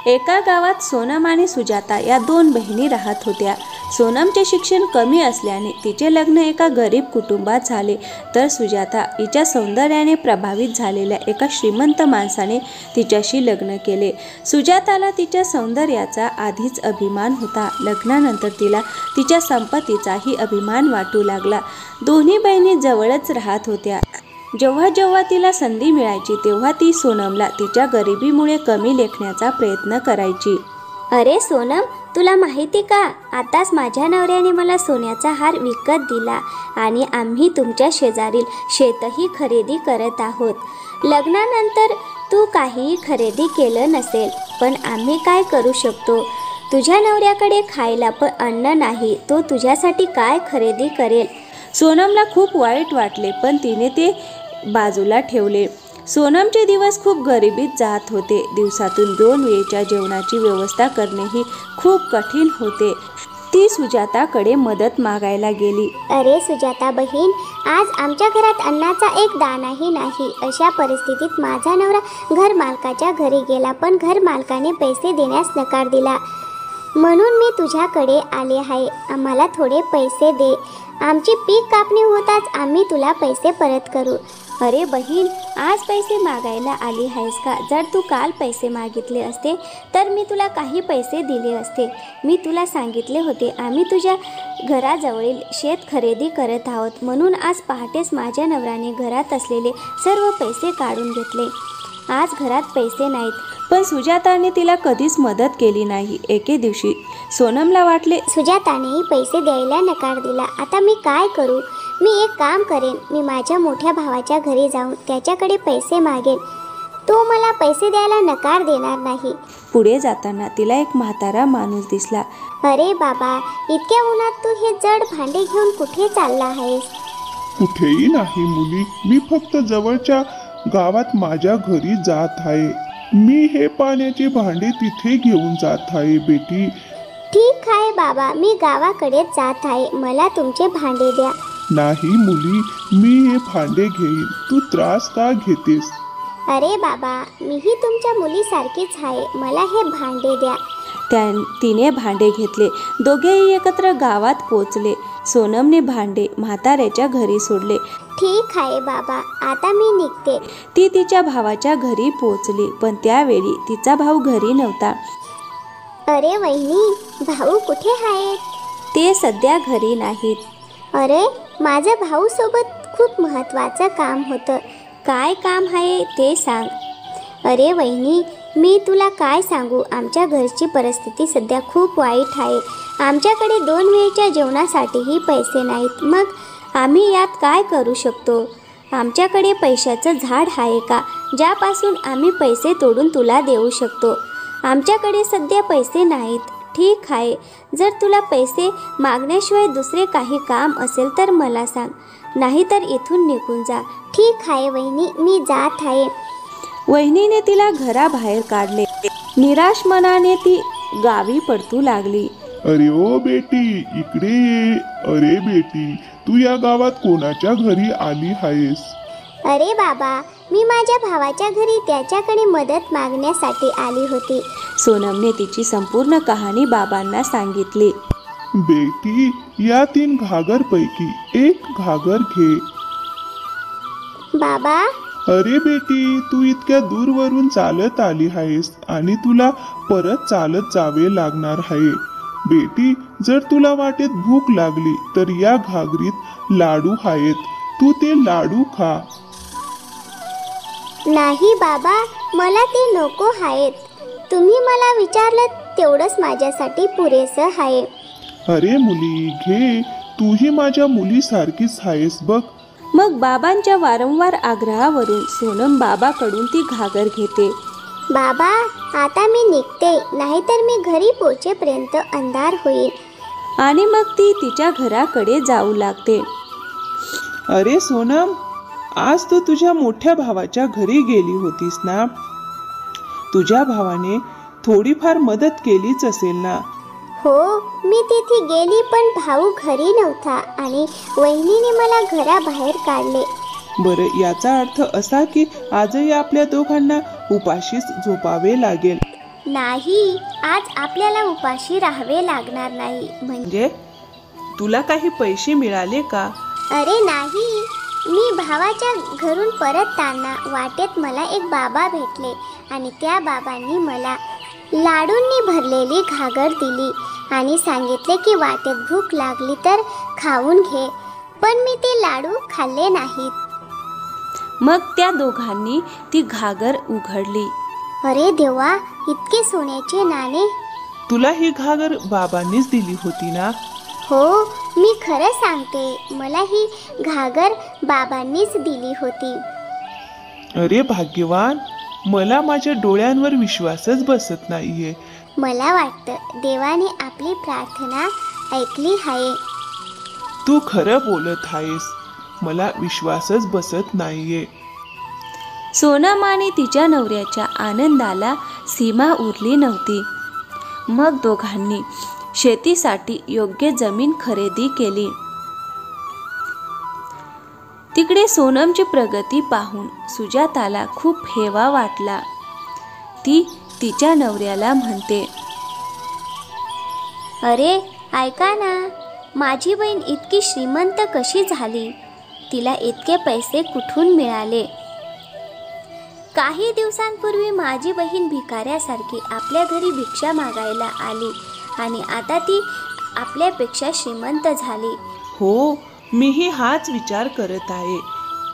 एका गावात सोनम आणि सुजाता या दोन बहिणी राहत होत्या. सोनमचे शिक्षण कमी असल्याने तिचे लग्न एका गरीब कुटुंबात झाले, तर सुजाता हिच्या सौंदर्याने प्रभावित झालेल्या एका श्रीमंत माणसाने तिच्याशी लग्न केले. सुजाताला तिच्या सौंदर्याचा आधीच अभिमान होता. लग्नानंतर तिला तिच्या संपत्तीचाही अभिमान वाटू लागला. दोन्ही बहिणी जवळच राहत होत्या. जेव्हा जेव्हा तिला संधी मिळायची तेव्हा ती सोनमला तिच्या गरिबीमुळे कमी लेखण्याचा प्रयत्न करायची. अरे सोनम, तुला माहिती का, आताच माझ्या नवऱ्याने मला सोन्याचा हार विकत दिला आणि आम्ही तुमच्या शेजारील शेतही खरेदी करत आहोत. लग्नानंतर तू काहीही खरेदी केलं नसेल, पण आम्ही काय करू शकतो? तुझ्या नवऱ्याकडे खायला पण अन्न नाही, तो तुझ्यासाठी काय खरेदी करेल? सोनमला खूप वाईट वाटले, पण तिने ते बाजूला ठेवले. सोनमचे दिवस खूप गरिबीत जात होते. दिवसातून 2 वेळच्या जेवणाची व्यवस्था करणेही खूप कठीण होते. ती सुजाताकडे मदत मागायला गेली. अरे सुजाता बहीण, आज आमच्या घरात अन्नाचा एक दाणाही नाही. अशा परिस्थितीत माझा नवरा घरमालकाच्या घरी गेला, पण घरमालकाने पैसे देण्यास नकार दिला. म्हणून मी तुझ्याकडे आले आहे. आम्हाला थोडे पैसे दे. आमची पीक कापणी होताच आम्ही तुला पैसे परत करू. अरे बहीण, आज पैसे मागायला आली आहेस का? जर तू काल पैसे मागितले असते तर मी तुला काही पैसे दिले असते. मी तुला सांगितले होते आम्ही तुझ्या घराजवळील शेत खरेदी करत आहोत, म्हणून आज पहाटेच माझ्या नवऱ्याने घरात असलेले सर्व पैसे काढून घेतले. आज घरात पैसे नाहीत. पण सुजाताने तिला कधीच मदत केली नाही. एके दिवशी सोनमला वाटले, सुजातानेही पैसे द्यायला नकार दिला. आता मी काय करू? मी एक काम करेन, मी माझ्या मोठ्या भावाच्या घरी जाऊन त्याच्याकडे पैसे मागेन. तो मला पैसे द्यायला नकार देणार नाही. पुढे जाताना तिला एक म्हातारा माणूस दिसला. अरे बाबा, इतक्या उन्हात तू हे जड भांडे घेऊन कुठे चालला आहेस? कुठेही नाही मुली, मी फक्त जवळच्या गावात माझ्या घरी जात आहे. मी हे पाण्याचे भांडे तिथे घेऊन जात आहे बेटी. ठीक आहे बाबा, मी गावाकडे जात आहे. मला तुमचे भांडे द्या. नाही मुली, मी हे भांडे घेईन. तू त्रास का घेतेस? अरे बाबा, मीही तुमच्या मुलीसारखीच आहे. मला हे भांडे द्या. तिने भांडे घेतले. दोघेही एकत्र गावात पोचले. सोनमने भांडे म्हाताऱ्याच्या घरी सोडले. ठीक आहे बाबा, आता मी निघते. ती तिच्या भावाच्या घरी पोचली, पण त्यावेळी तिचा भाऊ घरी नव्हता. अरे वहिनी, भाऊ कुठे आहेत? ते सध्या घरी नाहीत. अरे, माझ्या भाऊ सोबत खूप महत्त्वाचं काम होतं. काय काम आहे ते सांग. अरे वहिनी, मी तुला काय सांगू, आमच्या घरची परिस्थिती सध्या खूप वाईट आहे. आमच्याकडे 2 वेळच्या जेवणासाठीही पैसे नाहीत. मग आम्ही यात काय करू शकतो? आमच्याकडे पैशाचं झाड आहे का, ज्यापासून आम्ही पैसे तोडून तुला देऊ शकतो? आमच्याकडे सध्या पैसे नाहीत. ठीक आहे, जर तुला पैसे मागण्याशिवाय दुसरे काही काम असेल तर मला सांग, नाहीतर इथून निघून जा. ठीक आहे वहिनी, मी जात आहे. वहिनीने तिला घराबाहेर काढले. निराश मनाने ती गावी परतू लागली. अरे ओ बेटी, इकडे ये. अरे बेटी, तू या गावात कोणाच्या घरी आली आहेस? अरे बाबा, मी माझ्या भावाच्या घरी त्याच्याकडे मदत मागण्यासाठी आली होती. सोनमने तिची संपूर्ण कहाणी बाबांना सांगितली. बेटी, या 3 घागर पैकी एक घागर घे. बाबा, अरे बेटी, तू इतक्या दूरवरून चालत आली आहेस आणि तुला परत चालत जावे लागणार आहे. बेटी, जर तुला वाटेत भूक लागली तर या घागरीत लाडू आहेत, तू ते लाडू खा. नाही बाबा, मला ते नको आहेत. तुम्ही मला विचारलं तेवढंच माझ्यासाठी पुरेसं आहे. अरे मुली, घे. तूही माझ्या मुलीसारखीच आहेस बघ. मग बाबांच्या वारंवार आग्रहावरून सोनम बाबाकडून ती घागर घेते. बाबा, आता मी निघते, नाहीतर मी घरी पोहोचेपर्यंत अंधार होईल. आणि मग ती तिच्या घराकडे जाऊ लागते. अरे सोनम, आज तू तुझ्या मोठ्या भावाच्या घरी गेली होतीस ना? तुझ्या भावाने थोडीफार मदत केलीच असेल ना? हो, मी तिथे गेली, पण भाऊ घरी नव्हता आणि वहिनीने मला घराबाहेर काढले. बरं, याचा अर्थ असा की आजही आपल्या दोघांना उपाशीच झोपावे लागेल. नाही, आज आपल्याला उपाशी राहावे लागणार नाही. म्हणजे तुला काही पैसे मिळाले का? अरे नाही, मी भावाच्या घरून परतताना वाटेत मला एक बाबा भेटले आणि त्या बाबांनी मला लाडूंनी भरलेली घागर दिली आणि सांगितले की वाटेत भूक लागली तर खाऊन घे. पण मी ते लाडू खाल्ले नाहीत. मग त्या दोघांनी ती घागर उघडली. अरे देवा, इतके सोन्याचे नाणे! तुला ही घागर बाबांनीच दिली होती ना? हो, मी खरं सांगते, मला ही घागर बाबांनीच दिली होती. अरे भाग्यवान, मला माझ्या डोळ्यांवर विश्वासच बसत नाहीये. मला वाटतं देवाने आपली प्रार्थना ऐकली आहे. तू खरं बोलत आहेस, मला विश्वासच बसत नाहीये. सोनम आणि तिच्या नवऱ्याच्या आनंदाला सीमा उरली नव्हती. मग दोघांनी शेतीसाठी योग्य जमीन खरेदी केली. तिकडे सोनमची प्रगती पाहून सुजाताला खूप हेवा वाटला. ती तिच्या नवऱ्याला म्हणते, अरे ऐका ना, माझी बहीण इतकी श्रीमंत कशी झाली? तिला इतके पैसे कुठून मिळाले? काही दिवसांपूर्वी माझी बहीण भिकाऱ्यासारखी आपल्या घरी भिक्षा मागायला आली आणि आता ती आपल्यापेक्षा श्रीमंत झाली. हो, मीही हाच विचार करत आहे.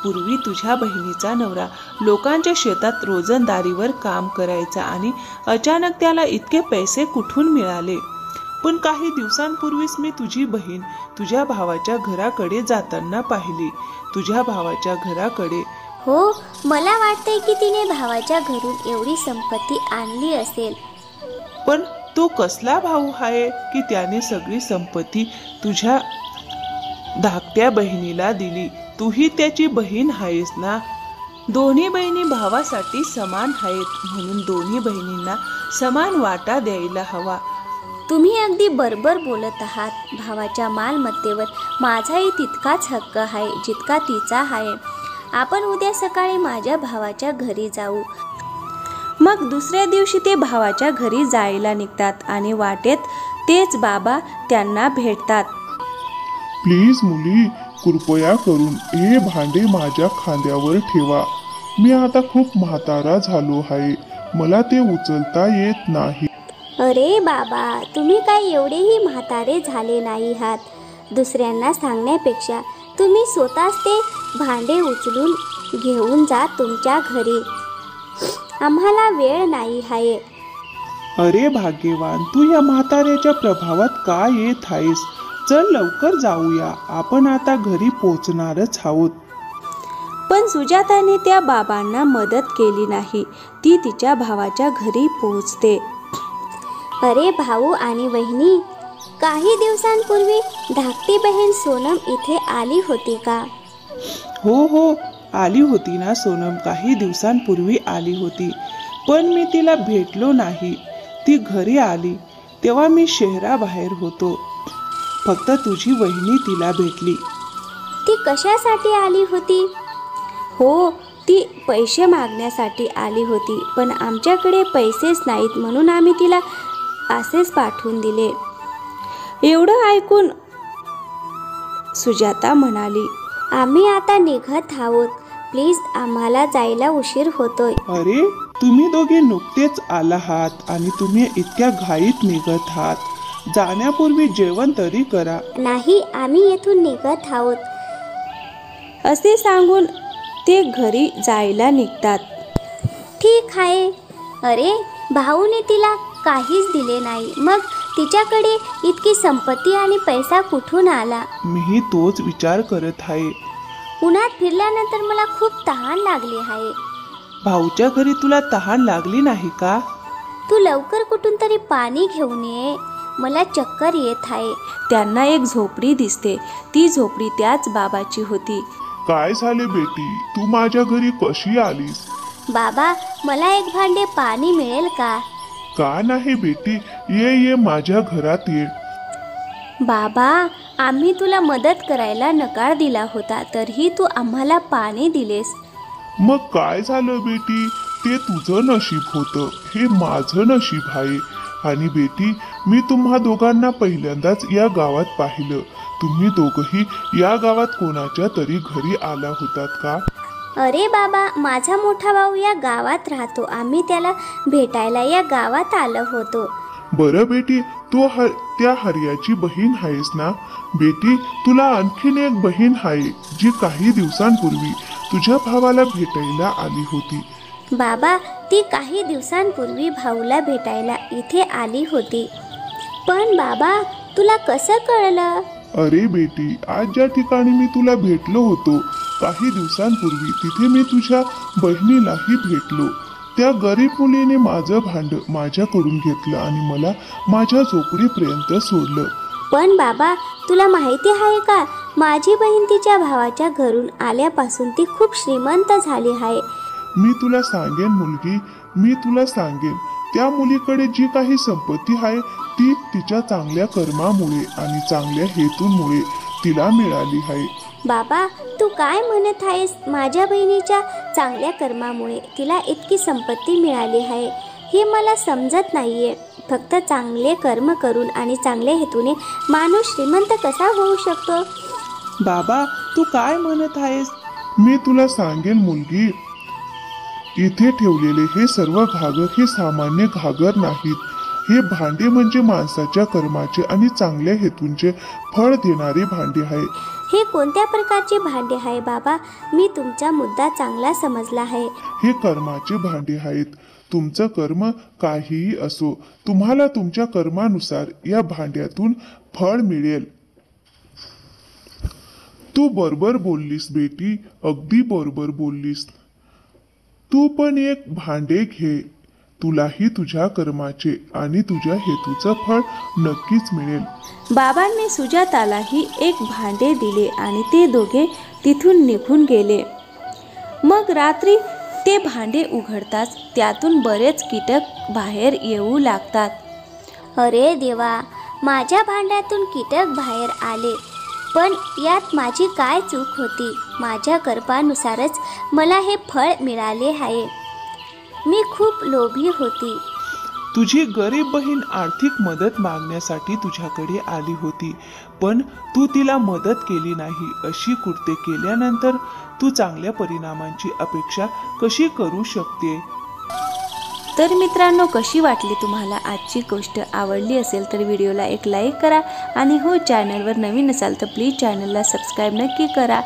पूर्वी तुझ्या बहिणीचा नवरा लोकांच्या शेतात रोजंदारीवर काम करायचा आणि अचानक त्याला इतके पैसे कुठून मिळाले? पण काही दिवसांपूर्वीच मी तुझी बहीण तुझ्या भावाच्या घराकडे जाताना पाहिली. तुझ्या भावाच्या घराकडे. हो, मला वाटतंय की तिने भावाच्या घरून एवढी संपत्ती आणली असेल. पण तो कसला भाऊ आहे की त्याने सगळी संपत्ती तुझ्या धाकट्या बहिणीला दिली? तूही त्याची बहीण आहेस ना? दोन्ही बहिणी भावासाठी समान आहेत, म्हणून दोन्ही बहिणींना समान वाटा द्यायला हवा. तुम्ही अगदी बरोबर बोलत आहात. भावाच्या मालमत्तेवर माझाही तितकाच हक्क आहे जितका तिचा आहे. आपण उद्या सकाळी माझ्या भावाच्या घरी जाऊ. मग दुसऱ्या दिवशी ते भावाच्या घरी जायला निघतात आणि वाटेत तेच बाबा त्यांना भेटतात. प्लीज मुली, कृपया करून हे भांडे माझ्या खांद्यावर ठेवा. मी आता खूप म्हातारा झालो आहे, मला ते उचलता येत नाही. अरे बाबा, तुम्ही काय एवढेही म्हातारे झाले नाही आहात. दुसऱ्यांना सांगण्यापेक्षा तुम्ही स्वतःच ते भांडे उचलून घेऊन जा तुमच्या घरी. आम्हाला वेळ नाही आहे. अरे भाग्यवान, तू या म्हाताऱ्याच्या प्रभावात का येत आहेस? चल लवकर जाऊया, आपण आता घरी पोचणारच आहोत. पण सुजाताने त्या बाबांना मदत केली नाही. ती तिच्या भावाच्या घरी पोहोचते. अरे भाऊ आणि बहिणी, काही दिवसांपूर्वी धाकटी बहीण सोनम इथे आली होती का? हो, आली होती ना सोनम. काही दिवसांपूर्वी आली होती, पण मी तिला भेटलो नाही. ती घरी आली तेव्हा मी शहराबाहेर होतो. फक्त तुझी वहिनी तिला भेटली. ती कशासाठी आली होती? हो, ती पैसे मागण्यासाठी आली होती, पण आमच्याकडे पैसेच नाहीत म्हणून आम्ही तिला असेच पाठवून दिले. एवढं ऐकून सुजाता म्हणाली, आम्ही आता निघत आहोत. प्लीज, आम्हाला जायला उशीर होतोय. अरे, तुम्ही दोघे नुकतेच आलात आणि तुम्ही इतक्या घाईत निघत आहात. जाण्यापूर्वी जेवण तरी करा. नाही, आम्ही येथून निघत आहोत. असे सांगून ते घरी जायला निघतात. ठीक आहे. अरे, भाऊने तिला काहीच दिले नाही, मग तिच्याकडे इतकी संपत्ती आणि पैसा कुठून आला? मीही तोच विचार करत आहे. उन्हात फिरल्यानंतर मला खूप तहान लागली आहे. भाऊच्या घरी तुला तहान लागली नाही का? तू लवकर कुठून तरी पाणी घेऊन ये, मला चक्कर येत आहे. त्यांना एक झोपडी दिसते. ती झोपडी त्याच बाबाची होती. काय झाले बेटी, तू माझ्या घरी कशी आलीस? बाबा, मला एक भांडे पाणी मिळेल का? का नाही बेटी, ये माझ्या घरात ये. बाबा, आम्ही तुला मदत करायला नकार दिला होता, तरीही तू आम्हाला पाणी दिलेस. मग काय झालं बेटी, ते तुझं नशीब होतं, हे माझं नशीब आहे. आणि बेटी, मी तुम्हा दोघांना पहिल्यांदाच या गावात पाहिलं. तुम्ही दोघंही या गावात कोणाच्या तरी घरी आला होतात का? अरे बाबा, माझा मोठा भाऊ या गावात राहतो. आम्ही त्याला भेटायला या गावात आलो होतो. बरं बेटी, तू त्या हर्याची बहीण आहेस ना? बेटी, तुला आणखीन एक बहीण आहे जी काही दिवसांपूर्वी तुझ्या भावाला भेटायला आली होती. बाबा, ती काही दिवसांपूर्वी भाऊला भेटायला इथे आली होती. पण बाबा, तुला कसं कळलं? अरे बेटी, आज ज्या ठिकाणी मी तुला भेटलो होतो काही दिवसांपूर्वी, तिथे मी तुझ्या बहिणीलाही भेटलो. त्या गरीब मुलीने माझं भांड माझ्याकडून घेतलं आणि मला माझ्या झोपडीपर्यंत सोडलं. पण बाबा, तुला माहिती आहे का, माझी बहीण तिच्या भावाच्या घरून आल्यापासून ती खूप श्रीमंत झाली आहे. मी तुला सांगेन मुलगी, मी तुला सांगेन. त्या मुलीकडे जी काही संपत्ती आहे ती तिच्या चांगल्या कर्मामुळे आणि चांगल्या हेतूंमुळे तिला मिळाली आहे. बाबा, तू काय म्हणत आहेस? माझ्या बहिणीच्या चांगल्या कर्मामुळे तिला इतकी संपत्ती मिळाली आहे, हे मला समजत नाहीये. फक्त चांगले कर्म करून आणि चांगल्या हेतूने माणूस श्रीमंत कसा होऊ शकतो? बाबा, तू काय म्हणत आहेस? मी तुला सांगेन मुलगी, इथे ठेवलेले हे सर्व घागर हे सामान्य घागर नाहीत. हे भांडे म्हणजे माणसाच्या कर्माचे आणि चांगल्या हेतूंचे फळ देणारे भांडे आहे. हे कोणत्या प्रकारचे भांडे आहे बाबा? मी तुमचा मुद्दा चांगला समजला आहे. हे कर्माचे भांडे आहेत. तुमचं कर्म काहीही असो, तुम्हाला तुमच्या कर्मानुसार या भांड्यातून फळ मिळेल. तू बरोबर बोललीस बेटी, अगदी बरोबर बोललीस. तू पण एक भांडे घे, तुलाही तुझ्या कर्माचे आणि तुझ्या हेतूचं फळ नक्कीच मिळेल. बाबांनी सुजातालाही एक भांडे दिले आणि ते दोघे तिथून निघून गेले. मग रात्री ते भांडे उघडताच त्यातून बरेच कीटक बाहेर येऊ लागतात. अरे देवा, माझ्या भांड्यातून कीटक बाहेर आले. पण यात माझी काय चूक होती? माझ्या कर्मानुसारच मला हे फळ मिळाले आहे. मी खूप लोभी होती. तुझी गरीब बहीण आर्थिक मदत मागण्यासाठी तुझ्याकडे आली होती, पण तू तिला मदत केली नाही. अशी कृत्ये केल्यानंतर तू चांगल्या परिणामांची अपेक्षा कशी करू शकते? तर मित्रांनो, कशी वाटली तुम्हाला आजची गोष्ट? आवडली असेल तर व्हिडिओला एक लाईक करा आणि हो, चॅनलवर नवीन असाल तर प्लीज चॅनलला सबस्क्राईब नक्की करा.